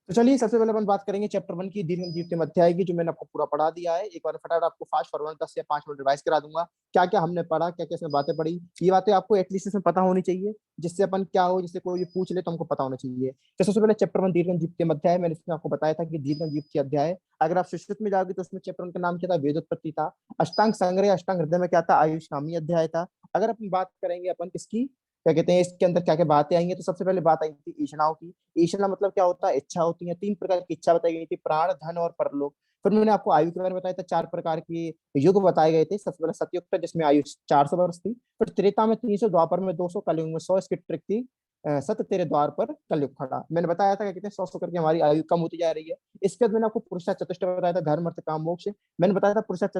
तो चलिए सबसे पहले अपन बात करेंगे चैप्टर 1 की दीर्घ जीवते अध्याय की, जो मैंने आपको पूरा पढ़ा दिया है। एक बार फटाफट आपको फास्ट फॉरवर्ड 10 या 5 मिनट रिवाइज करा दूंगा। क्या क्या हमने पढ़ा, क्या क्या इसमें बातें पढ़ी, ये बातें आपको एटलीस्ट इसमें पता होनी चाहिए, जिससे अपन क्या हो, जिससे कोई भी पूछ ले तो हमको पता होना चाहिए। तो सबसे पहले चैप्टर 1 दीर्घ जीवते अध्याय, मैंने इसमें आपको बताया था कि दीर्घ जीवते अध्याय, अगर आप सुश्रुत में जाओगे तो उसमें चैप्टर 1 का नाम क्या था, वेदोत्पत्ति था। अष्टांग संग्रह अष्टांग हृदय में क्या था, आयुष नामी अध्याय था। अगर अपन बात करेंगे अपन इसकी क्या कहते हैं, इसके अंदर क्या क्या बातें आई हैं, तो सबसे पहले बात आई थी ईषणाओं की। ईषणा मतलब क्या होता है, इच्छा होती है। 3 प्रकार की इच्छा बताई गई थी, प्राण, धन और परलोक। फिर मैंने आपको आयु के बारे में बताया था, 4 प्रकार के युग बताए गए थे। सबसे पहले सतयुग था जिसमें आयु 400 वर्ष थी। फिर त्रेता में 300, द्वापर में 200, कलयुग में 100। इसकी ट्रिक थी सत्य तेरे द्वार पर कलयुग खड़ा। मैंने बताया था कि कितने 100 करके हमारी आयु कम होती जा रही है। इसके बाद मैंने आपको पुरुषार्थ चतुष्टय बताया था, धर्म अर्थ काम मोक्ष। मैंने बताया था पुरुषार्थ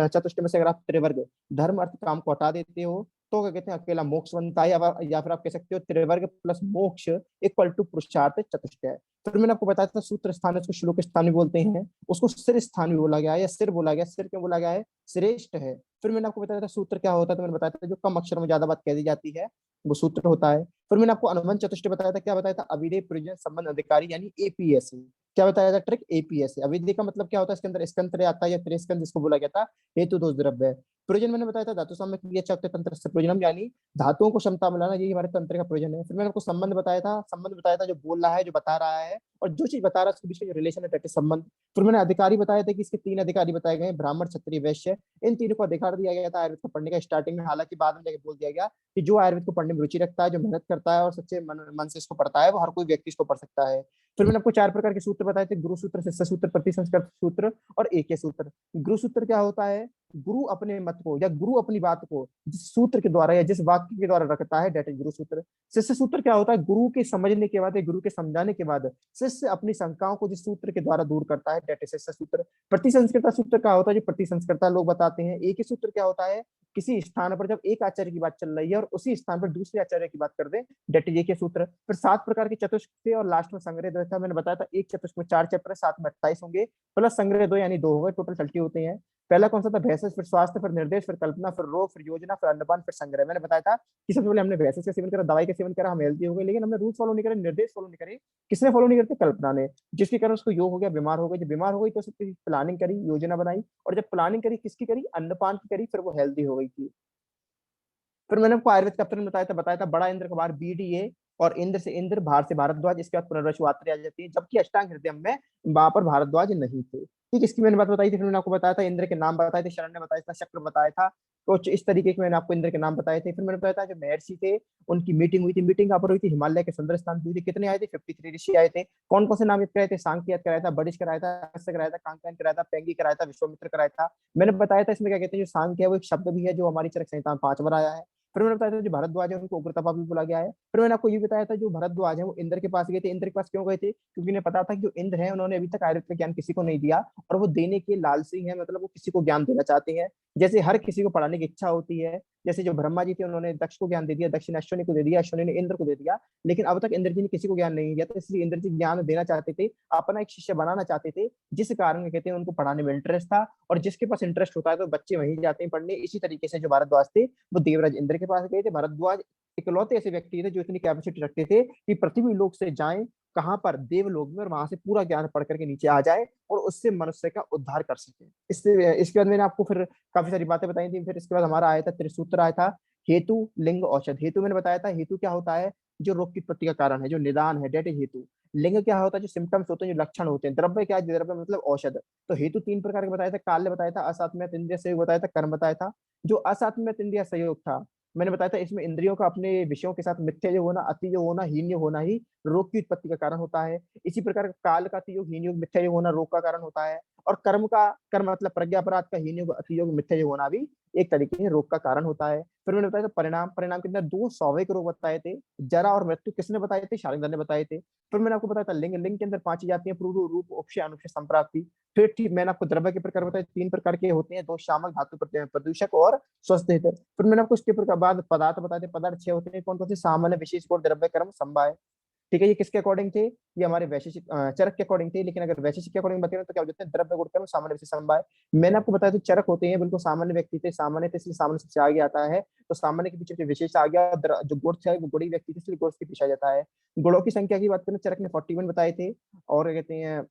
चतुष्टय में से अगर आप त्रिवर्ग धर्म अर्थ काम को हटा देते हो तो क्या कहते हैं अकेला मोक्ष बनता है, या फिर आप कह सकते हो त्रिवर्ग प्लस मोक्ष इक्वल टू पुरुषार्थ चतुष्टय। फिर मैंने आपको बताया था सूत्र स्थान, उसको श्लोक स्थान भी बोलते हैं, उसको सिर स्थान भी बोला गया है, या सिर बोला गया। सिर क्यों बोला गया है, श्रेष्ठ है। फिर मैंने आपको बताया था सूत्र क्या होता है, तो मैंने बताया था जो कम अक्षर में ज्यादा बात कह दी जाती है वो सूत्र होता है। फिर मैंने आपको अनुबंध चतुष्टय बताया था, क्या बताया था, अविधेय प्रयोजन संबंध अधिकारी यानी एपीएस। क्या बताया था, ट्रिक एपीएस। अविधेय का मतलब क्या होता है, इसके अंदर स्कंद त्रय आता है या त्रिस्कंद जिसको बोला गया था, हेतु दोष द्रव्य। प्रयोजन मैंने बताया था धातु साम्य क्रिया चक्र तंत्र से प्रयोजनम, यानी धातुओं को क्षमता मिलाना, यही हमारे तंत्र का प्रयोजन है। फिर मैंने आपको संबंध बताया था, संबंध बताया था जो बोल रहा है, जो बता रहा है, और जो चीज बता रहा है उसके बीच में जो रिलेशन है दैट इज संबंध। फिर मैंने अधिकारी बताया था कि इसके 3 अधिकारी बताए गए हैं, ब्राह्मण क्षत्रिय वैश्य। इन तीनों को अधिकार दिया गया था आयुर्वेद को पढ़ने का स्टार्टिंग में, हालांकि बाद में जाके बोल दिया गया कि जो आयुर्वेद को पढ़ने में रुचि रखता है, जो मेहनत करता है और सच्चे मन से इसको पढ़ता है, वो हर कोई व्यक्ति इसको पढ़ सकता है। फिर मैंने आपको 4 प्रकार के सूत्र बताए थे, गुरु सूत्र, शिष्य सूत्र, प्रतिसंस्कृत सूत्र और एक सूत्र। गुरु सूत्र क्या होता है, गुरु अपने मत को या गुरु अपनी बात को जिस सूत्र के द्वारा या जिस वाक्य के द्वारा रखता है, डेट इज गुरु सूत्र। शिष्य सूत्र क्या होता है, गुरु के समझने के बाद या गुरु के समझाने के बाद शिष्य अपनी शंकाओं को जिस सूत्र के द्वारा दूर करता है, डेट इज शिष्य सूत्र। प्रतिसंस्कृता सूत्र क्या होता है, जो प्रतिसंस्कृता लोग बताते हैं। एक ही सूत्र क्या होता है, किसी स्थान पर जब एक आचार्य की बात चल रही है और उसी स्थान पर दूसरे आचार्य की बात कर दे, डेट इज एक सूत्र। फिर 7 प्रकार के चतुष्क थे और लास्ट में संग्रह था। मैंने बताया था एक चतुष्क में 4 चैप्टर है, 7 में 28 होंगे, प्लस संग्रह 2 यानी 2 हो गए, टोटल 30 होते हैं। पहला कौन सा था, भैंस, फिर स्वास्थ्य, फिर निर्देश, फिर कल्पना, फिर रोग, फिर योजना, फिर अन्नपान, फिर संग्रह। मैंने बताया था कि सबसे पहले हमने भैंस का सेवन करा, दवाई का सेवन करा, हम हेल्थी हो गए, लेकिन हमने रूल फॉलो नहीं करे, निर्देश फॉलो नहीं करे। किसने फॉलो नहीं करते, कल्पना ने, जिसके कारण उसको योग हो गया, बीमार हो गई। जब बीमार हो गई तो उसकी प्लानिंग करी, योजना बनाई, और जब प्लानिंग करी किसकी करी, अन्नपान की करी, फिर वो हेल्थी हो गई थी। फिर मैंने आपको आयुर्वेद का पैटर्न बताया था बड़ा इंद्र का बाहर बीडीए, और इंद्र से इंद्र, बाहर से भारद्वाज, इसके बाद पुनर्वसु आ जाती है, जबकि अष्टांग हृदय में वहां पर भारद्वाज नहीं थे। ठीक, इसकी मैंने बात बताई थी। फिर मैंने आपको बताया था इंद्र के नाम बताए थे, शरण ने बताया था, चक्र बताया था। कुछ इस तरीके के मैंने आपको इंद्र के नाम बताए थे। फिर मैंने बताया था जो महर्षि थे उनकी मीटिंग हुई थी। मीटिंग कहाँ पर हुई थी, हिमालय के सुंदर स्थान हुई थी। कितने आए थे, 53 ऋषि आए थे। कौन कौन से नाम याद कराए थे, सांख्य याद कराया था, बडिश कराया था, अगस्त्य कराया था, कांकन कराया था, पेंगी कराया था, विश्वामित्र कराया था। मैंने बताया था इसमें क्या कहते हैं, जो सांख्य है वो एक शब्द भी है जो हमारी चरक संहिता में 5 बार आया है। फिर मैंने बताया था जो भारद्वाज है उनको उग्रतापा भी बोला गया है। फिर मैंने आपको ये बताया था जो भारद्वाज है वो इंद्र के पास गए थे। इंद्र के पास क्यों गए थे, क्योंकि उन्हें पता था कि जो इंद्र है उन्होंने अभी तक आयुर्वेद का ज्ञान किसी को नहीं दिया, और वो देने के लालसी है, मतलब वो किसी को ज्ञान देना चाहते हैं। जैसे हर किसी को पढ़ाने की इच्छा होती है। जैसे जो ब्रह्मा जी थे उन्होंने दक्ष को ज्ञान दे दिया, दक्ष ने अश्विनी को दे दिया, अश्विनी ने इंद्र को दे दिया, लेकिन अब तक इंद्र जी ने किसी को ज्ञान नहीं दिया, तो इसलिए इंद्र जी ज्ञान देना चाहते थे, अपना एक शिष्य बनाना चाहते थे, जिस कारण कहते हैं उनको पढ़ाने में इंटरेस्ट था। और जिसके पास इंटरेस्ट होता है तो बच्चे वहीं जाते हैं पढ़ने। इसी तरीके से जो भारद्वाज थे वो देवराज इंद्र के पास गए थे। भारद्वाज इकलौते ऐसे व्यक्ति थे जो इतनी कैपेसिटी रखते थे कि पृथ्वी लोक से जाएं कहां पर, देवलोक में, और वहां से पूरा ज्ञान पढ़ करके नीचे आ जाए और उससे मनुष्य का उद्धार कर सके। इससे इसके बाद मैंने आपको फिर काफी सारी बातें बताई थी। फिर इसके बाद हमारा आया था त्रिसूत्र आया था, हेतु, लिंग, औषध। हेतु मैंने बताया था, हेतु क्या होता है, जो रोग की उत्पत्ति का कारण है, जो निदान है, डेट इज हेतु। लिंग क्या होता है, जो सिम्टम्स होते हैं, जो लक्षण होते हैं। द्रव्य क्या है, द्रव्य मतलब औषध। तो हेतु 3 प्रकार के बताया था, काल्य बताया था, असात्म्य इंद्रिय सहयोग बताया था, कर्म बताया था। जो असात्म्य इंद्रिय सहयोग था मैंने बताया था, इसमें इंद्रियों का अपने विषयों के साथ मिथ्या जो होना, अति जो होना, हीन जो होना ही रोग की उत्पत्ति का कारण होता है। इसी प्रकार काल का अतियोग, हीन योग, मिथ्या योग होना रोग का कारण होता है। और कर्म का, कर्म मतलब प्रज्ञा अपराध का हीन योग, अति योग, मिथ्या योग होना भी एक तरीके से रोग का कारण होता है। फिर मैंने बताया था परिणाम, परिणाम के अंदर 2 स्वाभाविक रोग बताए थे, जरा और मृत्यु। किसने बताए थे, शालिंदर ने बताए थे। फिर मैंने आपको बताया था लिंग, लिंग के अंदर 5 जाती है, पूर्व, रूप, उपशय, अनुपशय, संप्राप्ति। फिर ठीक मैंने आपको द्रव्य के प्रकार बताए, 3 प्रकार के होते हैं, 2 शामक, धातु प्रदूषक और स्वस्थ हित। फिर मैंने आपको इसके बाद पदार्थ बताए थे, पदार्थ 6 होते हैं, कौन कौन से, सामान्य, विशेष, गुण, द्रव्य, कर्म, समवाय। ठीक है, ये किसके अकॉर्डिंग थे, ये हमारे वैशेषिक चरक के अकॉर्डिंग थे। लेकिन अगर वैशेषिक के अकॉर्डिंग बताएं तो क्या हो जाते हैं, द्रव्य गुण कर्म सामान्य विशेष समवाय। मैंने आपको बताया तो चरक होते हैं बिल्कुल सामान्य व्यक्ति थे, सामान्य थे इसलिए सामान्य सबसे आगे आता है, तो सामान्य के पीछे विशेष आ गया, जो गुण थे वो गुणी व्यक्ति थे इसलिए गुण के पीछे आ जाता है। गुणों की संख्या की बात करें, चरक ने 41 बताए थे, और क्या कहते हैं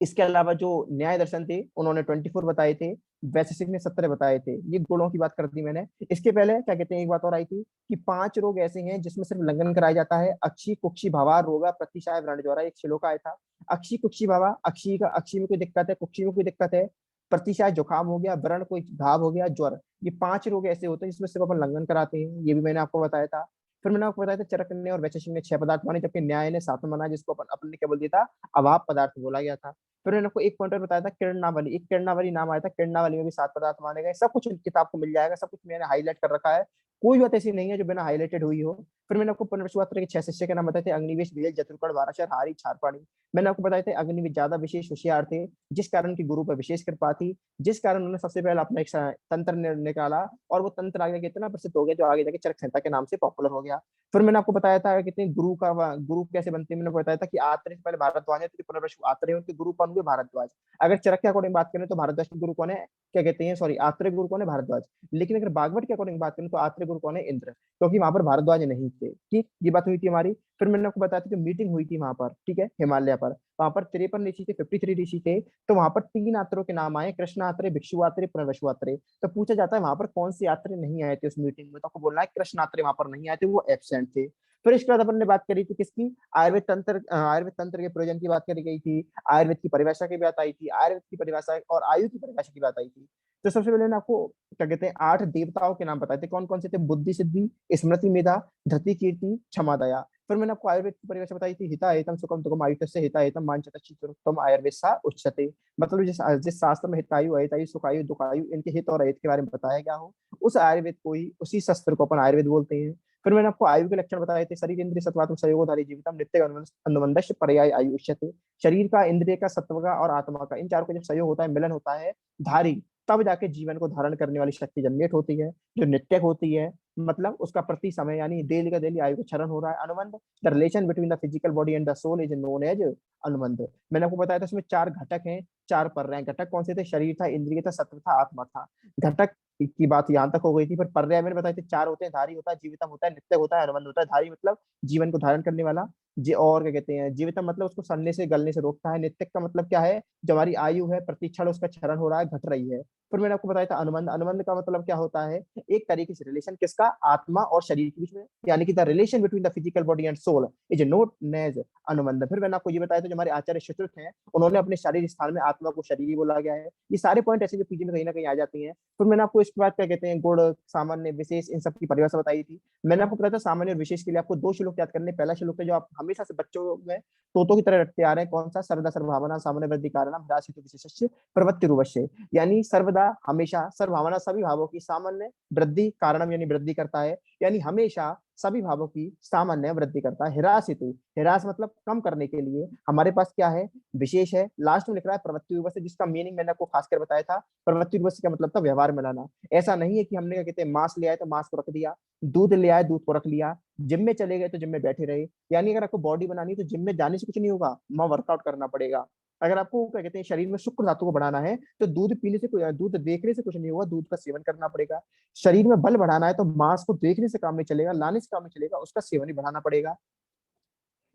इसके अलावा जो न्याय दर्शन थे उन्होंने 24 बताए थे, वैशेषिक ने 17 बताए थे। ये गुणों की बात कर दी मैंने। इसके पहले क्या कहते हैं, एक बात और आई थी कि 5 रोग ऐसे हैं जिसमें सिर्फ लंघन कराया जाता है, अक्षी कुक्षी भावा रोगा प्रतिशाय व्रण ज्वरा, एक श्लोक आया था। अक्षी कुक्षी भावा, अक्षी में कोई दिक्कत है, कुक्षी में कोई दिक्कत है, प्रतिशाय जुकाम हो गया, व्रण कोई घाव हो गया, ज्वर, ये 5 रोग ऐसे होते हैं जिसमें सिर्फ अपन लंघन कराते हैं, ये भी मैंने आपको बताया था। फिर मैंने आपको बताया था चरक ने और वैशेषिक ने 6 पदार्थ माने, जबकि न्याय ने 7 माना, जिसको अपन ने क्या बोल दिया था, अभाव पदार्थ बोला गया था। फिर मैंने आपको एक पॉइंटर बताया था किरणावली, एक किरणावली नाम आया था, किरणावली में भी 7 पदार्थ माने गए। सब कुछ किताब को मिल जाएगा, सब कुछ मैंने हाईलाइट कर रखा है, कोई बात ऐसी नहीं है जो बिना हाईलाइटेड हुई हो। फिर मैंने आपको पुनर्वसुआत्र के 6 शिष्य के नाम बताए थे, अग्निवेश, भेल, जत्रुकर्ण, वाराशर, हारी, क्षारपाणी। मैंने आपको बताया था अग्निवेश ज्यादा विशेष होशियार थे, जिस कारण की गुरु पर विशेष कृपा थी, जिस कारण उन्होंने सबसे पहले अपना एक तंत्र निकाला, और वो तंत्र आगे इतना प्रसिद्ध हो गया जो आगे जाके चरक संहिता के नाम से पॉपुलर हो गया। फिर मैंने आपको बताया था कितने गुरु कैसे बनते हैं, मैंने बताया था कि आत्रेय से पहले भारद्वाज है, तो पुनर्वसु आत्रेय उनके गुरु कौन हुए, भारद्वाज। अगर चरक के अकॉर्डिंग बात करें तो भारद्वाज के गुरु कौन है, क्या कहते हैं, सॉरी, आत्रेय गुरु कौन है, भारद्वाज। लेकिन अगर भागवत के अकॉर्डिंग बात करें तो आत्रेय गुरु कौन है, इंद्र, क्योंकि वहां पर भारद्वाज नहीं थे। ठीक, ये बात हुई थी हमारी। फिर मैंने आपको बताया था कि मीटिंग हुई थी वहां पर, ठीक है, हिमालय पर, वहां पर 53 ऋषि थे, 53 ऋषि थे, तो वहां पर 3 आत्रों के नाम आए, कृष्ण आत्रेय, भिक्षु आत्रेय, पुनर्वसु आत्रेय। तो पूछा जाता है वहां पर कौन से आत्रेय नहीं आए थे उस मीटिंग में, तो आपको बोलना है कृष्ण आत्रेय वहां पर नहीं आए थे, वो एब्सेंट थे। फिर इसके बाद अपन ने बात करी थी किसकी, आयुर्वेद तंत्र के प्रयोजन की बात करी गई थी, आयुर्वेद की परिभाषा की बात आई थी, आयुर्वेद की परिभाषा और आयु की परिभाषा की बात आई थी। तो सबसे पहले ना आपको क्या कहते हैं 8 देवताओं के नाम बताए थे, कौन कौन से थे, बुद्धि सिद्धि, स्मृति मेधा, धृति कीर्ति, क्षमा दया। फिर मैंने आपको आयुर्वेद की परिभाषा बताई थी, हिता एतम सुखम दुखम आयुष्य हिता एतम वांछित चित्तम आयुर्वेद सा उच्यते। मतलब जिस शास्त्र में हितायु अहितायु सुखायु दुखायु इनके हित और अहित के बारे में बताया गया हो, उस आयुर्वेद को ही, उसी शस्त्र को अपन आयुर्वेद बोलते हैं। फिर मैंने आपको आयु के लक्षण बताए थे, शरीर इंद्रिय सत्वात्मक संयोगधारी जीवितम नित्य अनुबंधस्य पर्याय आयु उच्यते। शरीर का, इंद्रिय का, सत्व का और आत्मा का, इन चारों का जब संयोग होता है, मिलन होता है, धारी, तब जाके जीवन को धारण करने वाली शक्ति जनरेट होती है, जो नित्यक होती है, मतलब उसका प्रति समय यानी डेली का डेली आयु का क्षरण हो रहा है। Anubandh, the relation between the physical body and the soul is known as anubandh. मैंने आपको बताया था इसमें 4 घटक हैं, 4 पर्याय हैं। घटक कौन से थे, शरीर था, इंद्रिय था, सत्व था, आत्मा था। घटक की बात यहाँ तक हो गई थी। फिर पर्याय मैंने बताया थे 4 होते हैं, धारी होता है, जीवितम होता है, नित्य होता है, अनुबंध होता है। धारी मतलब जीवन को धारण करने वाला, जी, और क्या कहते हैं, जीवितम मतलब उसको सड़ने से गलने से रोकता है। नित्य का मतलब क्या है, जो हमारी आयु है प्रतिक्षण उसका क्षरण हो रहा है, घट रही है। फिर मैंने आपको बताया था अनुबंध, अनुबंध का मतलब क्या होता है, एक तरीके से रिलेशन किसका, आत्मा और शरीर के बीच में, यानी कि the relation between the physical body and soul is known as anubandh. फिर मैंने आपको ये बताया था जो हमारे आचार्य सुश्रुत हैं, उन्होंने अपने शारीरिक स्थान में आत्मा को शरीर बोला गया है। ये सारे पॉइंट ऐसे जो पीजी में कहीं ना कहीं आ जाती हैं। फिर मैंने आपको इसके बाद क्या कहते हैं, गुण, सामान्य, विशेष, इन सब की परिभाषा बताई थी। मैंने आपको बताया था सामान्य और विशेष के लिए आपको 2 श्लोक याद करने। पहला श्लोक है जो आप हमेशा से बच्चों में तोतों की तरह रटते आ रहे हैं, कौन सा, सर्वदा सर्वभावना सामान्य वृद्धि कारण ह्रास विशेष प्रवृत्ति रूपस्य, यानी सर्वदा हमेशा, सर्वभावना सभी भावों की, सामान्य वृद्धि कारणम यानी वृद्धि करता है, यानी हमेशा सभी भावों की सामान्य वृद्धि करता है। हिरास हेतु, हिरास मतलब कम करने के लिए हमारे पास क्या है, विशेष है। लास्ट में लिख रहा है प्रवृत्ति विवश, जिसका मीनिंग मैंने आपको खासकर बताया था। प्रवृत्ति विवश का मतलब था व्यवहार में लाना। ऐसा नहीं है कि हमने क्या कहते हैं मांस ले आए तो मांस को रख दिया, दूध ले आए दूध को रख लिया, जिम में चले गए तो जिम में बैठे रहे। यानी अगर आपको बॉडी बनानी है तो जिम में जाने से कुछ नहीं होगा, वहां वर्कआउट करना पड़ेगा। अगर आपको क्या कहते हैं शरीर में शुक्र धातु को बढ़ाना है तो दूध पीने से, दूध देखने से कुछ नहीं होगा, दूध का सेवन करना पड़ेगा। शरीर में बल बढ़ाना है तो मांस को देखने से काम नहीं चलेगा, लाने से काम नहीं चलेगा, उसका सेवन ही बढ़ाना पड़ेगा।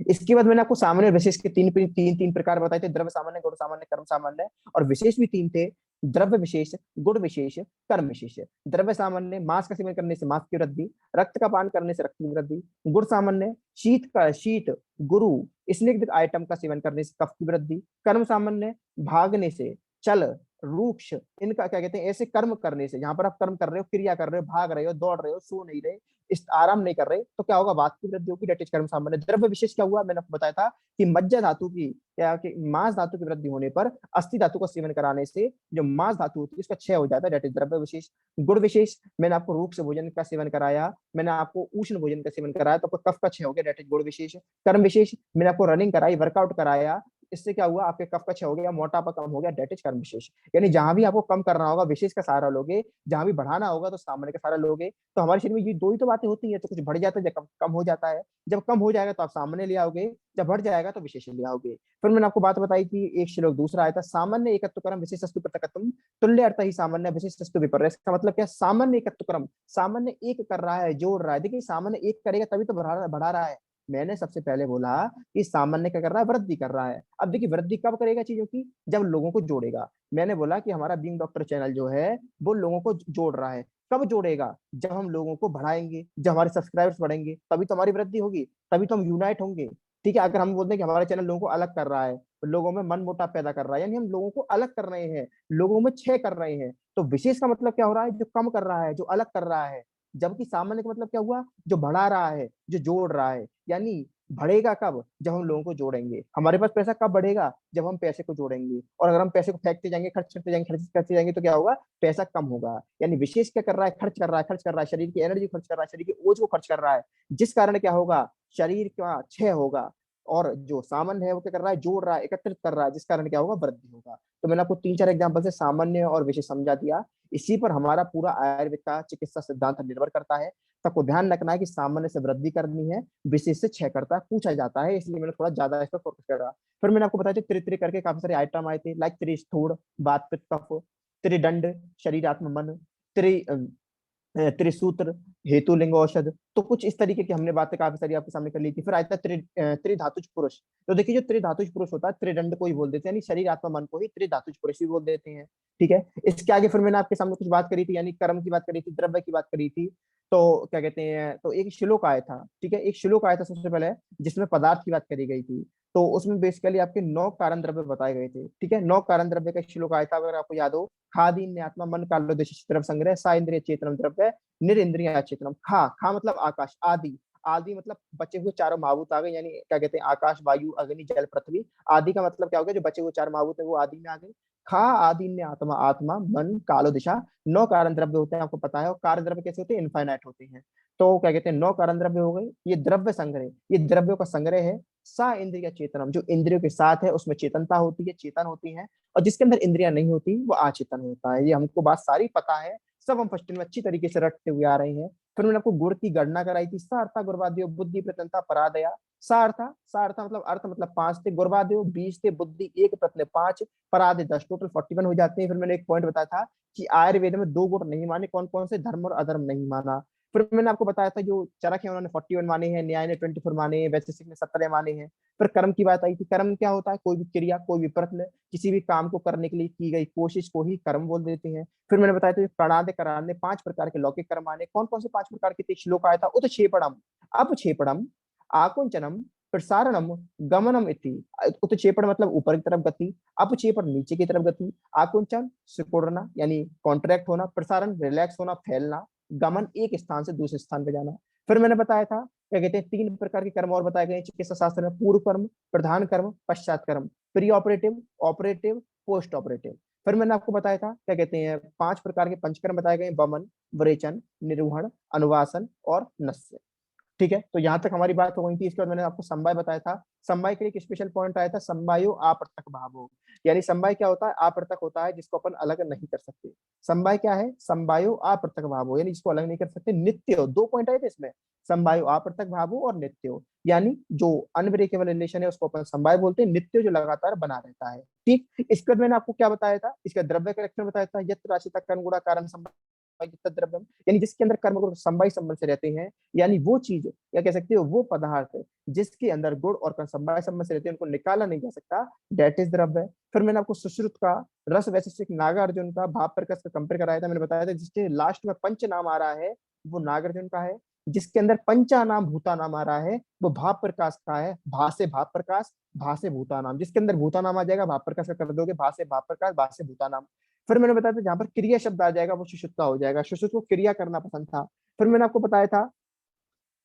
इसके बाद मैंने आपको सामान्य और विशेष के तीन प्रकार बताए थे, द्रव्य सामान्य, गुण सामान्य, कर्म सामान्य, और विशेष भी 3 थे, द्रव्य विशेष, गुण विशेष, कर्म विशेष। द्रव्य सामान्य, मांस का सेवन करने से मांस की वृद्धि, रक्त का पान करने से रक्त की वृद्धि। गुण सामान्य, शीत, गुरु, स्निग्ध आइटम का सेवन करने से कफ की वृद्धि। कर्म सामान्य, भागने से, चल, रूक्ष, इनका क्या कहते हैं, ऐसे कर्म करने से, जहां पर आप कर्म कर रहे हो, क्रिया कर रहे हो, भाग रहे हो, दौड़ रहे हो, सो नहीं रहे, इस आराम नहीं कर रहे, तो क्या होगा, वात की वृद्धि होगी, डेट इज कर्म सामान्य। द्रव्य विशेष क्या हुआ, मैंने आपको बताया था कि मज्जा धातु की, क्या कि मांस धातु की वृद्धि होने पर अस्थि धातु का सेवन कराने से जो मांस धातु होती है उसका क्षय हो जाता है, डेट इज द्रव्य विशेष। गुण विशेष, मैंने आपको रूक्ष भोजन का सेवन कराया, मैंने आपको उष्ण भोजन का सेवन कराया, तो आपको कफ का क्षय हो गया, डेट इज गुण विशेष। कर्म विशेष, मैंने आपको रनिंग कराई, वर्कआउट कराया, इससे क्या हुआ, आपके कफ का क्षय हो गया, मोटापा कम हो गया, डेट इज कर्म विशेष। यानी जहां भी आपको कम करना होगा विशेष का सहारा लोगे, जहां भी बढ़ाना होगा तो सामान्य का सहारा लोगे। तो हमारे शरीर में ये दो ही तो बातें होती है, तो कुछ बढ़ जाता है जब कम हो जाता है। जब कम हो जाएगा तो आप सामान्य ले आओगे, जब बढ़ जाएगा तो विशेष ले आओगे। फिर मैंने आपको बात बताई कि एक श्लोक दूसरा आया था, सामान्य एकत्व कर्म विशेषस्तु पृथकत्वम तुल्य अर्थ ही सामान्य विशेषस्तु विपर्य। इसका मतलब क्या, सामान्य एकत्व कर्म, सामान्य एक कर रहा है, जोड़ रहा है। देखिए सामान्य एक करेगा तभी तो बढ़ा रहा है। मैंने सबसे पहले बोला कि सामान्य क्या कर रहा है, वृद्धि कर रहा है। अब देखिए वृद्धि कब करेगा चीजों की, जब लोगों को जोड़ेगा। मैंने बोला कि हमारा बीइंग डॉक्टर चैनल जो है वो लोगों को जोड़ रहा है। कब जोड़ेगा, जब हम लोगों को बढ़ाएंगे, जब हमारे सब्सक्राइबर्स बढ़ेंगे तभी तो हमारी वृद्धि होगी, तभी तो हम यूनाइट होंगे। ठीक है, अगर हम बोलते हैं कि हमारा चैनल लोगों को अलग कर रहा है, लोगों में मन मोटाव पैदा कर रहा है, यानी हम लोगों को अलग कर रहे हैं, लोगों में क्षय कर रहे हैं। तो विशेष का मतलब क्या हो रहा है, जो कम कर रहा है, जो अलग कर रहा है। जबकि सामान्य का मतलब क्या हुआ, जो बढ़ा रहा है, जो जोड़ रहा है। यानी बढ़ेगा कब, जब हम लोगों को जोड़ेंगे। हमारे पास पैसा कब बढ़ेगा, जब हम पैसे को जोड़ेंगे। और अगर हम पैसे को फेंकते जाएंगे, खर्च करते जाएंगे तो क्या होगा, पैसा कम होगा। यानी विशेष क्या कर रहा है, खर्च कर रहा है, शरीर की एनर्जी खर्च कर रहा है, शरीर की ओज को खर्च कर रहा है, जिस कारण क्या होगा, शरीर का क्षय होगा। और जो सामान्य है वो क्या कर रहा है, जोड़ रहा है, एकत्रित कर रहा है, जिस कारण क्या होगा, वृद्धि होगा। तो मैंने आपको 3-4 एग्जांपल से सामान्य और विशेष समझा दिया। इसी पर हमारा पूरा आयुर्वेद का चिकित्सा सिद्धांत निर्भर करता है। सबको ध्यान रखना है कि सामान्य से वृद्धि करनी है, विशेष से क्षय करता है, पूछा जाता है, इसलिए मैंने थोड़ा ज्यादा इस पर फोकस करा। फिर मैंने आपको बताया था त्रि करके काफी सारे आइटम आए थे, लाइक त्रिस्थूल, वात पित्त कफ, त्रिदंड शरीर आत्म मन, त्रि त्रिसूत्र, हेतु लिंग औषध। तो कुछ इस तरीके की हमने बातें काफी सारी आपके सामने कर ली थी। फिर आता है त्रिधातुज पुरुष। तो देखिए जो त्रिधातुज पुरुष होता है, त्रिदंड को ही बोल देते हैं, यानी शरीर आत्मा मन को ही त्रिधातुज पुरुष भी बोल देते हैं। ठीक है, इसके आगे फिर मैंने आपके सामने कुछ बात करी थी, यानी कर्म की बात करी थी, द्रव्य की बात करी थी। तो क्या कहते हैं, तो एक श्लोक आया था, ठीक है, एक श्लोक आया था सबसे पहले, जिसमें पदार्थ की बात करी गई थी। तो उसमें बेसिकली आपके 9 कारण द्रव्य बताए गए थे। ठीक है, 9 कारण द्रव्य का श्लोक आया था, अगर आपको याद हो, खादीन्य आत्मा मन कालो द्रव्य संग्रह सा इंद्रिय चेतनम द्रव्य निरिंद्रिय चेतनम। खा मतलब आकाश, आदि, आदि मतलब बचे हुए चारों महाभूत आ गए, यानी क्या कहते हैं, आकाश वायु अग्नि जल पृथ्वी। आदि का मतलब क्या हो गया, जो बचे हुए 4 महाभूत है वो आदि में आ गए। खा आदि ने आत्मा, आत्मा मन कालो दिशा। 9 कारण द्रव्य होते हैं, आपको पता है। और कारण द्रव्य कैसे होते हैं, इनफाइनाइट होते हैं। तो क्या कहते हैं, 9 कारण द्रव्य हो गए, ये द्रव्य संग्रह, ये द्रव्यों का संग्रह है। सा इंद्रिय चेतनम, जो इंद्रियों के साथ है उसमें चेतनता होती है, चेतन होती है। और जिसके अंदर इंद्रिया नहीं होती वो अचेतन होता है। ये हमको बात सारी पता है, सब हम फर्स्ट में अच्छी तरीके से रटते हुए आ रहे हैं। फिर मैंने आपको गुण की गणना कराई थी, सार्था गुर्वाद्यो बुद्धि प्रत्यंता परादया। सार्था मतलब अर्थ मतलब 5 थे, गुर्वाद्यो 20 थे, बुद्धि 1 प्रत्यय 5, परादे 10, टोटल 41 हो जाते हैं। फिर मैंने एक पॉइंट बताया था कि आयुर्वेद में 2 गुण नहीं माने, कौन कौन से, धर्म और अधर्म नहीं माना। फिर मैंने आपको बताया था जो चरक है उन्होंने 41 माने हैं, न्याय ने 24 माने हैं, वैशेषिक ने 17 माने हैं। फिर कर्म की बात आई थी, कर्म क्या होता है, कोई भी क्रिया, कोई भी प्रश्न, किसी भी काम को करने के लिए की गई कोशिश को ही कर्म बोल देते हैं। फिर मैंने बताया था प्रणादे कराने 5 प्रकार के लौकिक कर्म आने, कौन कौन से 5 प्रकार के थे, श्लोक आया था, उत्क्षेपणम, अपक्षेपणम, आकुंचनम, प्रसारणम, गमनम इति। उत्क्षेपण मतलब ऊपर की तरफ गति, अपक्षेपण नीचे की तरफ गति, आकुंचन सिकुड़ना यानी कॉन्ट्रैक्ट होना, प्रसारण रिलैक्स होना फैलना, गमन एक स्थान से दूसरे स्थान पे जाना। फिर मैंने बताया था क्या कहते हैं, 3 प्रकार के कर्म और बताए गए चिकित्सा शास्त्र में, पूर्व कर्म, प्रधान कर्म, पश्चात कर्म, pre operative, operative, post operative. फिर मैंने आपको बताया था क्या कहते हैं, 5 प्रकार के पंचकर्म बताए गए, वमन, विरेचन, निरूहण, अनुवासन और नस्य। ठीक है, तो यहाँ तक हमारी बात हो गई थी। इसके बाद मैंने आपको समवाय बताया था। समवाय के लिए एक स्पेशल पॉइंट आया था, समवायो अपृथक भावो। यानी समवाय क्या होता है, अपृथक होता है, जिसको अपन अलग नहीं कर सकते। समवाय क्या है, समवायो अपृथक भावो, यानी जिसको अलग नहीं कर सकते। नित्यो, 2 पॉइंट आए थे इसमें, समवायो अपृथक भावो और नित्यो, यानी जो अनब्रेकेबल रिलेशन है उसको अपन समवाय बोलते हैं, नित्य जो लगातार बना रहता है। ठीक, इसके बाद मैंने आपको क्या बताया था, इसका द्रव्य करेक्टर बताया था, यत्र राशिता कर्म गुणा कारण द्रव्यम, यानी जिसके अंदर कर्म गुण समवाय संबंध से रहते हैं, यानी वो चीज या कह सकते हो वो पदार्थ जिसके अंदर गुण और कर्म समवाय संबंध से रहते हैं, उनको निकाला नहीं जा सकता, दैट इज द्रव्य। फिर मैंने आपको सुश्रुत का, रस वैशेषिक, नागार्जुन का, भाव प्रकाश का कंपेयर कराया था। मैंने बताया था जिसके लास्ट में पंच नाम आ रहा है वो नागार्जुन का है, जिसके अंदर पंचा नाम भूता नाम आ रहा है वो भाव प्रकाश का है। भा से भाव प्रकाश, भा से भूता नाम, जिसके अंदर भूता नाम आ जाएगा भाव प्रकाश का कर दोगे, भा से भाव प्रकाश, भा से भूता नाम। फिर मैंने बताया था जहां पर क्रिया शब्द आ जाएगा वो सुषुप्त का हो जाएगा, सुषुप्त को क्रिया करना पसंद था। फिर मैंने आपको बताया था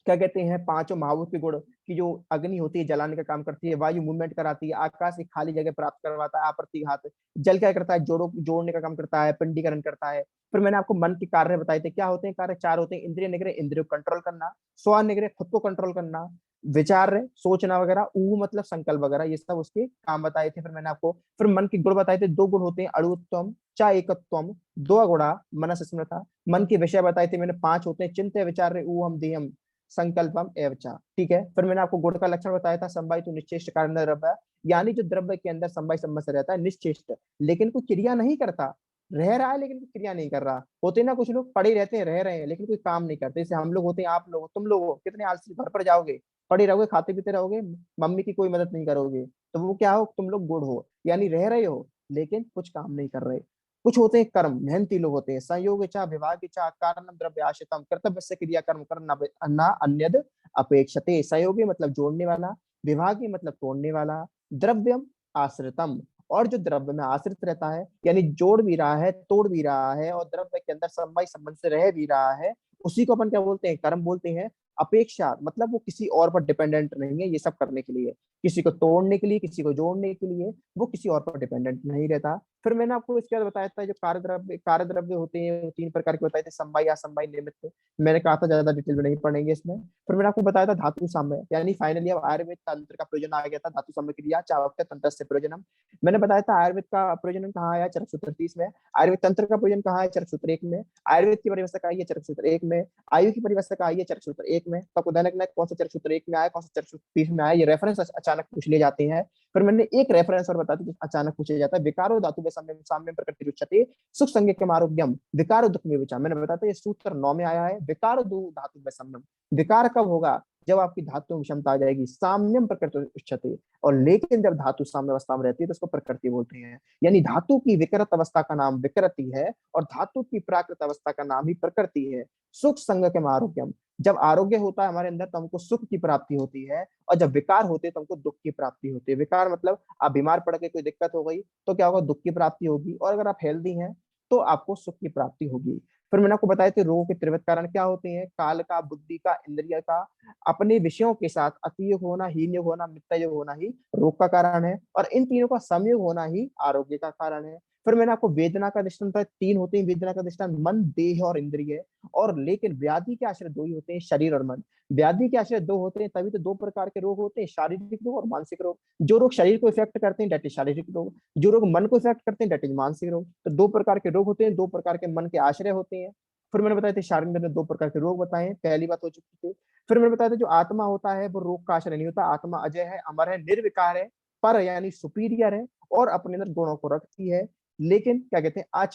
क्या कहते हैं, पांचों महाभूत के गुण की जो अग्नि होती है जलाने का काम करती है, वायु मूवमेंट कराती है, आकाश एक खाली जगह प्राप्त करवाता है आप्रतिघात, जल क्या करता है, जोड़ने का काम करता है, पिंडीकरण करता है। फिर मैंने आपको मन के कार्य बताए थे, क्या होते हैं कार्य, चार होते हैं, इंद्रिय निग्रह, इंद्रियों को कंट्रोल करना, स्व निग्रह, खुद को कंट्रोल करना, विचार सोचना वगैरह, ऊ मतलब संकल्प वगैरह, ये सब उसके काम बताए थे। फिर मैंने आपको फिर मन के गुण बताए थे, दो गुण होते हैं, अणुत्वम चा एकत्वम, दो गुणा मनस स्मृता। मन के विषय बताए थे मैंने, पांच होते हैं, चिंत्य विचार ऊ हम देहम संकल्पम एवचा। ठीक है, फिर मैंने आपको गुण का लक्षण बताया था, संवाई तो निश्चेष्ट कारण द्रव्य, यानी जो द्रव्य के अंदर संवाई संबंध से रहता है निश्चेष्ट, लेकिन कोई क्रिया नहीं करता, रह रहा है लेकिन कोई क्रिया नहीं कर रहा। होते ना कुछ लोग पड़े रहते हैं, रह रहे हैं लेकिन कोई काम नहीं करते, जैसे हम लोग होते हैं, आप लोग, तुम लोग हो, कितने आलसी, घर पर जाओगे, पड़े रहोगे, खाते पीते रहोगे, मम्मी की कोई मदद नहीं करोगे, तो वो क्या हो, तुम लोग गुड़ हो, यानी रह रहे हो लेकिन कुछ काम नहीं कर रहे। कुछ होते हैं कर्म, मेहनती लोग होते हैं, संयोग इच्छा विभाग इच्छा कारण द्रव्य आश्रितम कर्तव्य से क्रिया कर्म करना अन्ना अन्यद अपेक्षते। संयोगी मतलब जोड़ने वाला, विभागी मतलब तोड़ने वाला, द्रव्यम आश्रितम, और जो द्रव्य में आश्रित रहता है, यानी जोड़ भी रहा है, तोड़ भी रहा है, और द्रव्य के अंदर समवाय संबंध से रह भी रहा है, उसी को अपन क्या बोलते हैं, कर्म बोलते हैं। अपेक्षा मतलब वो किसी और पर डिपेंडेंट नहीं है ये सब करने के लिए, किसी को तोड़ने के लिए, किसी को जोड़ने के लिए, वो किसी और पर डिपेंडेंट नहीं रहता। फिर मैंने आपको इसके बाद बताया था जो कार्य द्रव्य होते हैं वो तीन प्रकार के बताए थे, समवाय, असमवाय, निमित्त। मैंने कहा था ज्यादा डिटेल में नहीं पढ़ेंगे इसमें। फिर मैंने आपको बताया था धातु साम्य, यानी फाइनली अब आयुर्वेद तंत्र का प्रयोजन आ गया था, धातु साम्य क्रिया चावक्य तंत्र से प्रयोजनम। मैंने बताया था आयुर्वेद का प्रयोजन कहाँ आया, चरक सूत्र 30 में। आयुर्वेद तंत्र का प्रयोजन कहाँ है, चरक सूत्र 1 में। आयुर्वेद की परिभाषा कहाँ आई है, चरक सूत्र 1 में। आयु की परिभाषा कहाँ आई है, चरक सूत्र 1 में। तो दैनिक ने कौन सा चरक सूत्र 1 में आया, कौन सा चरक सूत्र 30 में आया, ये रेफरेंस अचानक पूछ लिए जाते हैं। फिर मैंने एक रेफरेंस और बता दी अचानक पूछा जाता है, विकारो धातु साम्य प्रकृति रुच्यते सुख संज्ञ के आरोग्यम विकारो दुख में विचार। मैंने बताया था ये सूत्र 9 में आया है, विकारो दो धातु में सम्यम। विकार कब होगा, जब आपकी धातु में क्षमता आ जाएगी, साम्यम प्रकृति उच्यते। और लेकिन जब धातु साम्य अवस्था में रहती है तो उसको प्रकृति बोलते हैं, यानी धातु की विकृत अवस्था का नाम विकृति है और धातु की प्राकृत अवस्था का नाम ही प्रकृति है। सुख संग के आरोग्यम, जब आरोग्य होता है हमारे अंदर तो हमको सुख की प्राप्ति होती है, और जब विकार होते हैं तो हमको दुख की प्राप्ति होती है। विकार मतलब आप बीमार पड़ के कोई दिक्कत हो गई तो क्या होगा, दुख की प्राप्ति होगी, और अगर आप हेल्दी हैं तो आपको सुख की प्राप्ति होगी। फिर मैंने आपको बताया थे रोग के त्रिविध कारण क्या होते हैं, काल का, बुद्धि का, इंद्रिय का, अपने विषयों के साथ अतियोग होना, हीनयोग होना, मिथ्यायोग होना ही रोग का कारण है, और इन तीनों का संयोग होना ही आरोग्य का कारण है। फिर मैंने आपको वेदना का दृष्टांत बताया, तीन होते हैं वेदना का दृष्टांत, मन, देह और इंद्रिय। और लेकिन व्याधि के आश्रय दो ही होते हैं, शरीर और मन। व्याधि के आश्रय दो होते हैं, तभी तो दो प्रकार के रोग होते हैं, शारीरिक रोग और मानसिक रोग। जो रोग शरीर को इफेक्ट करते हैं डेट इज शारीरिक रोग, जो रोग मन को इफेक्ट करते हैं डेट इज मानसिक रोग। तो दो प्रकार के रोग होते हैं, दो प्रकार के मन के आश्रय होते हैं। फिर मैंने बताया था शारीरिक में दो प्रकार के रोग बताए, पहली बात हो चुकी थी। फिर मैंने बताया था जो आत्मा होता है वो रोग का आश्रय नहीं होता, आत्मा अजय है, अमर है, निर्विकार है, पर यानी सुपीरियर है, और अपने अंदर गुणों को रखती है, लेकिन क्या कहते हैं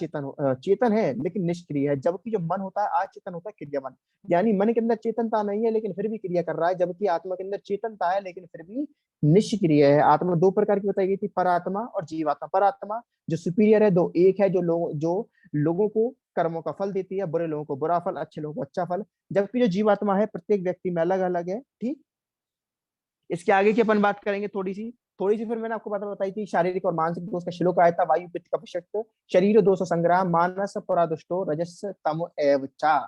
चेतन है लेकिन निष्क्रिय है। जबकि जो मन होता है अचेतन होता है, क्रियावन, यानी मन के अंदर चेतनता नहीं है लेकिन फिर भी क्रिया कर रहा है, जबकि आत्मा के अंदर चेतनता है लेकिन फिर भी निष्क्रिय है। आत्मा दो प्रकार की बताई गई थी, परात्मा और जीवात्मा। परात्मा जो सुपीरियर है, दो एक है, जो लोगों को कर्मों का फल देती है, बुरे लोगों को बुरा फल, अच्छे लोगों को अच्छा फल। जबकि जो जीवात्मा है प्रत्येक व्यक्ति में अलग अलग है। ठीक, इसके आगे की अपन बात करेंगे थोड़ी सी। फिर मैंने आपको बात बताई थी शारीरिक और मानसिक दोष का श्लोक आया था, वायु पित्त कपिशक्त शरीर दोष संग्राम मानस परादुष्टो रजस तम एव चा।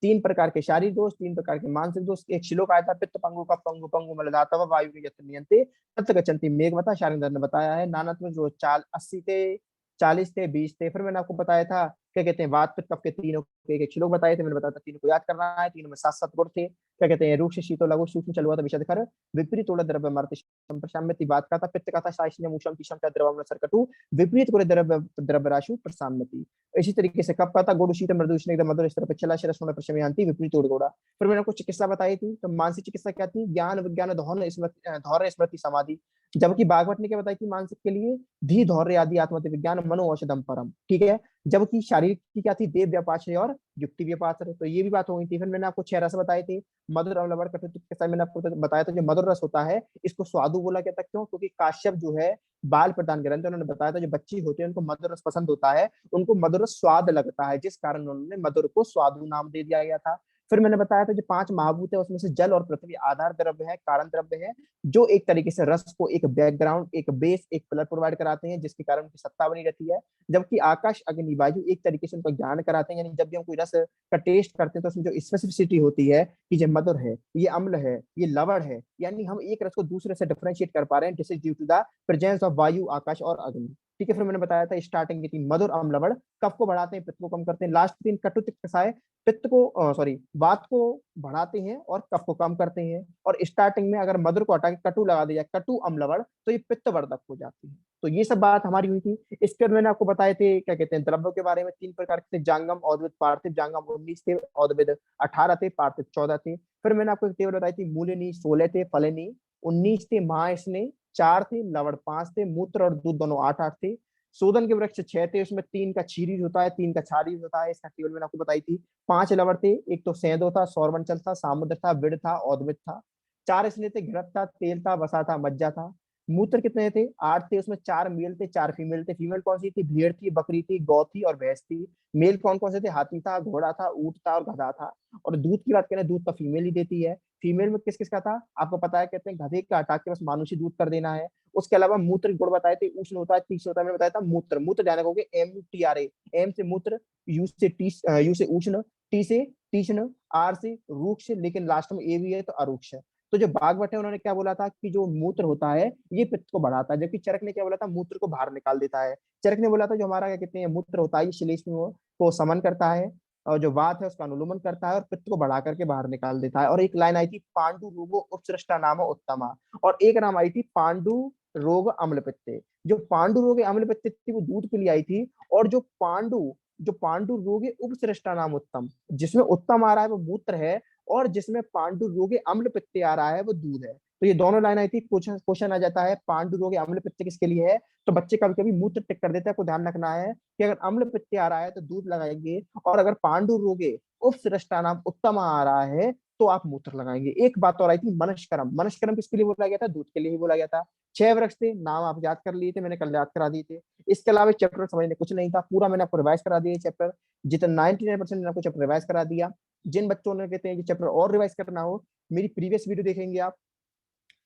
तीन प्रकार के शारीरिक दोष, तीन प्रकार के मानसिक दोष। एक श्लोक आया था, पित्त पंगु का पंगु पंगु मलदातव वायु के यत्र नियंते तत्र गच्छन्ति मेघवता। शारीरिक ने बताया है नानात्म जो चाल 80 थे, 40 थे, 20 थे। फिर मैंने आपको बताया था क्या कहते हैं, वात पित्त कफ के तीनों के एक श्लोक बताए थे, मैंने बताया था तीनों को याद करना है, तीनों में 7-7 गुण थे। क्या कहते हैं, रूक्ष शीतो लघु सूक्ष्म चलुआ विशद खर विपरीत उड़ द्रव्य मर्त प्रशाम्यति। बात का था पित्त का था शाइष्ण्य मूषम तीषम च द्रवम सरकटु विपरीत कुरे द्रव्य राशि प्रशाम्यति। इसी तरीके से कब का था, गुड़ शीत मृदु उष्ण एकदम मधुर स्तर पिछला शरसोण प्रशमयांति विपरीत उड़ गोड़ा। फिर मैंने आपको चिकित्सा बताई थी, तो मानसिक चिकित्सा क्या थी, ज्ञान विज्ञान धौर्य स्मृति समाधि। जबकि बागवट ने क्या बताई थी मानसिक के लिए, धी धौर्य आदि आत्मति विज्ञान मनो औषधम परम। ठीक है, जबकि शारीरिक की क्या थी, देव व्यापाश्रय और युक्ति व्यापाश्रय। तो ये भी बात हो गई थी। फिर मैंने आपको 6 रस बताए थे, मधुर अम्लवण कटु के साथ मैंने आपको बताया था जो मधुर रस होता है इसको स्वादु बोला गया था। क्यों, क्योंकि काश्यप जो है बाल प्रदान ग्रंथ, उन्होंने बताया था जो बच्चे होते हैं उनको मधुर रस पसंद होता है, उनको मधुर रस स्वाद लगता है, जिस कारण उन्होंने मधुर को स्वादु नाम दे दिया गया था। फिर मैंने बताया था जो 5 महाभूत है उसमें से जल और पृथ्वी आधार द्रव्य है, कारण द्रव्य है, जो एक तरीके से रस को एक बैकग्राउंड, एक बेस, एक कलर प्रोवाइड कराते हैं, जिसके कारण उनकी सत्ता बनी रहती है। जबकि आकाश, अग्नि, वायु एक तरीके से उनका ज्ञान कराते हैं। यानी जब भी हम कोई रस का टेस्ट करते हैं तो उसमें जो स्पेसिफिसिटी होती है कि ये मधुर है, ये अम्ल है, ये लवण है, यानी हम एक रस को दूसरे से डिफरेंशिएट कर पा रहे हैं, this is due to the presence of vayu, आकाश और अग्नि। ठीक है, फिर मैंने बताया था स्टार्टिंग की 3 मधुर, अम्ल, लवण, कफ को बढ़ाते हैं, पित्त को कम करते हैं। लास्ट 3 कटु, तिक्त, कषाय पित्त को सॉरी वात को बढ़ाते हैं और कफ को कम करते हैं। और स्टार्टिंग में अगर मधुर को हटा के कटु लगा दिया, कटु, अम्ल, लवण, तो ये पित्तवर्धक हो जाती है। तो ये सब बात हमारी हुई थी। इसके बाद मैंने आपको बताए थे क्या कहते हैं द्रव्यों के बारे में, 3 प्रकार के थे, जांगम, औद्भिद, पार्थिव। जांगम 19 थे, औद्भिद 18 थे, पार्थिव 14 थे। फिर मैंने आपको एक टेबल बताई थी, मूलिनी 16 थे, फलिनी 19 थे, महास्नेह 4 थे, लवण 5 थे, मूत्र और दूध दोनों 8-8 थे। शोधन के वृक्ष 6 थे, उसमें 3 का क्षीरित होता है, 3 का क्षारीय होता है। इसका टेबल मैंने आपको बताई थी। 5 लवण थे, एक तो सेंधो था, सौरमंचल था, सामुद्र था, विड़ था, औद्भिद था। 4 स्नेह थे, घृत था, तेल था, वसा था, मज्जा था। मूत्र कितने थे? 8 थे, उसमें 4 मेल थे, 4 फीमेल थे। फीमेल कौन सी थी? भेड़ थी, बकरी थी, गौ थी और भैंस थी। मेल कौन कौन से थे? हाथी था, घोड़ा था, ऊंट था और गधा था। और दूध की बात करें, दूध तो फीमेल ही देती है। फीमेल में किस किस का था आपको पता है? कहते हैं गधे का हटा के बस मानुषी दूध कर देना है। उसके अलावा मूत्र गुण बताए थे, उष्ण होता है, तीक्ष्ण होता है। मैंने बताया था मूत्र, मूत्र ध्यान रखोगे, MUTRA, एम से मूत्र, यू से उष्ण, टी से तीक्ष्ण, आर से रूक्ष, लेकिन लास्ट में ए भी है तो अरूक्ष है। तो जो बागवट है उन्होंने क्या बोला था कि जो मूत्र होता है ये पित्त को बढ़ाता है, जबकि चरक ने क्या बोला था? मूत्र को बाहर निकाल देता है। चरक ने बोला था जो हमारा क्या कहते हैं मूत्र होता है ये श्लेष्म को समन करता है, और जो वात है उसका अनुलोमन करता है और पित्त को बढ़ा करके बाहर निकाल देता है। और एक लाइन आई थी, पांडु रोगो उपसृष्टा नाम उत्तमा, और एक नाम आई थी पांडु रोग अम्ल पित्ते। जो पांडु रोग अम्ल पित्ते थी वो दूध के लिए आई थी, और जो पांडु रोगे उपसृष्टा नाम उत्तम, जिसमें उत्तम आ रहा है वो मूत्र है, और जिसमें पांडु रोगे अम्ल पित्ते आ रहा है वो दूध है। तो ये दोनों लाइन आई थी। क्वेश्चन आ जाता है पांडु रोगे अम्ल पित्ते किसके लिए है, तो बच्चे कभी कभी मूत्र टिक कर देते हैं। आपको ध्यान रखना है कि अगर अम्ल पित्ते आ रहा है तो दूध लगाएंगे, और अगर पांडु रोगे उपसृष्टा नाम उत्तम आ रहा है तो आप मूत्र लगाएंगे। एक बात और आई थी, मनस्करम। मनस्करम किसके लिए बोला गया था? दूध के लिए ही बोला गया था। 6 वृक्ष थे, नाम आप याद कर लिए थे, मैंने कल याद करा दिए थे। इसके अलावा चैप्टर समझने कुछ नहीं था, पूरा मैंने आपको रिवाइज करा दिया चैप्टर, जितना 99% मैंने आपको चैप्टर रिवाइज करा दिया। जिन बच्चों ने कहते हैं कि चैप्टर और रिवाइज करना हो, मेरी प्रीवियस वीडियो देखेंगे आप,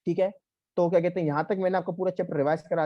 ठीक है। तो क्या कहते हैं यहाँ तक मैंने आपको पूरा चैप्टर रिवाइज करा दिया।